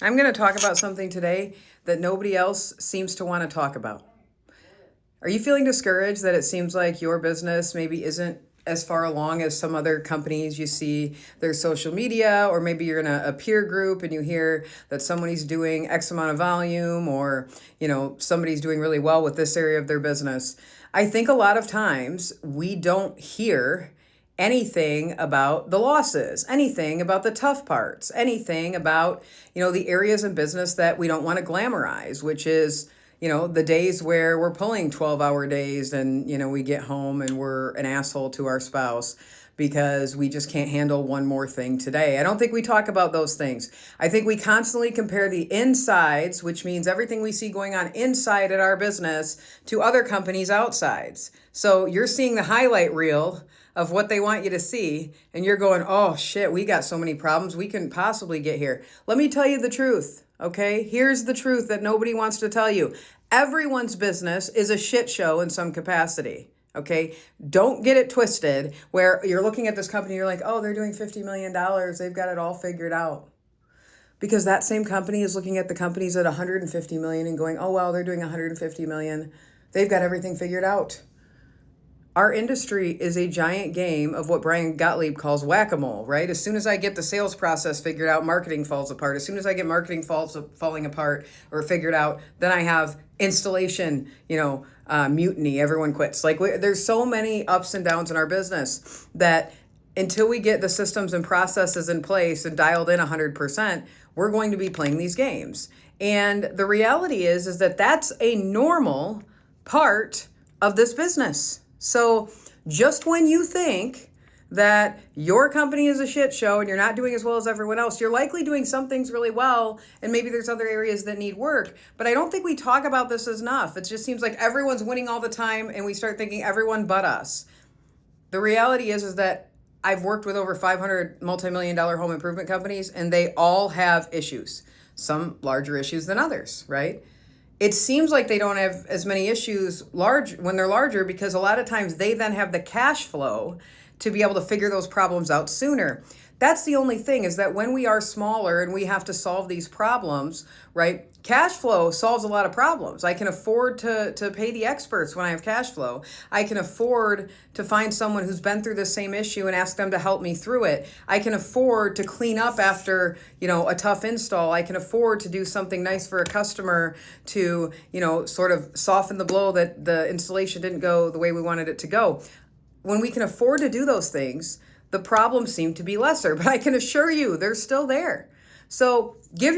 I'm going to talk about something today that nobody else seems to want to talk about. Are you feeling discouraged that it seems like your business maybe isn't as far along as some other companies you see their social media, or maybe you're in a peer group and you hear that somebody's doing X amount of volume, or somebody's doing really well with this area of their business? I think a lot of times we don't hear anything about the losses, anything about the tough parts, anything about, the areas in business that we don't want to glamorize, which is, the days where we're pulling 12-hour days and, we get home and we're an asshole to our spouse because we just can't handle one more thing today. I don't think we talk about those things. I think we constantly compare the insides, which means everything we see going on inside at our business, to other companies' outsides. So you're seeing the highlight reel of what they want you to see, and you're going, oh shit, we got so many problems, we couldn't possibly get here. Let me tell you the truth, okay? Here's the truth that nobody wants to tell you. Everyone's business is a shit show in some capacity. Okay, don't get it twisted where you're looking at this company, you're like, oh, they're doing $50 million. They've got it all figured out. Because that same company is looking at the companies at 150 million and going, oh, wow, they're doing 150 million. They've got everything figured out. Our industry is a giant game of what Brian Gottlieb calls whack-a-mole, right? As soon as I get the sales process figured out, marketing falls apart. As soon as I get marketing falling apart or figured out, then I have installation, mutiny. Everyone quits. There's so many ups and downs in our business that until we get the systems and processes in place and dialed in 100%, we're going to be playing these games. And the reality is that that's a normal part of this business. So just when you think that your company is a shit show and you're not doing as well as everyone else, you're likely doing some things really well, and maybe there's other areas that need work. But I don't think we talk about this enough. It just seems like everyone's winning all the time, and we start thinking everyone but us. The reality is that I've worked with over 500 multi-million-dollar home improvement companies, and they all have issues. Some larger issues than others, right? It seems like they don't have as many issues when they're larger, because a lot of times they then have the cash flow to be able to figure those problems out sooner. That's the only thing, is that when we are smaller and we have to solve these problems, right? Cash flow solves a lot of problems. I can afford to pay the experts when I have cash flow. I can afford to find someone who's been through the same issue and ask them to help me through it. I can afford to clean up after, a tough install. I can afford to do something nice for a customer to, sort of soften the blow that the installation didn't go the way we wanted it to go. When we can afford to do those things, the problems seem to be lesser, but I can assure you they're still there. So give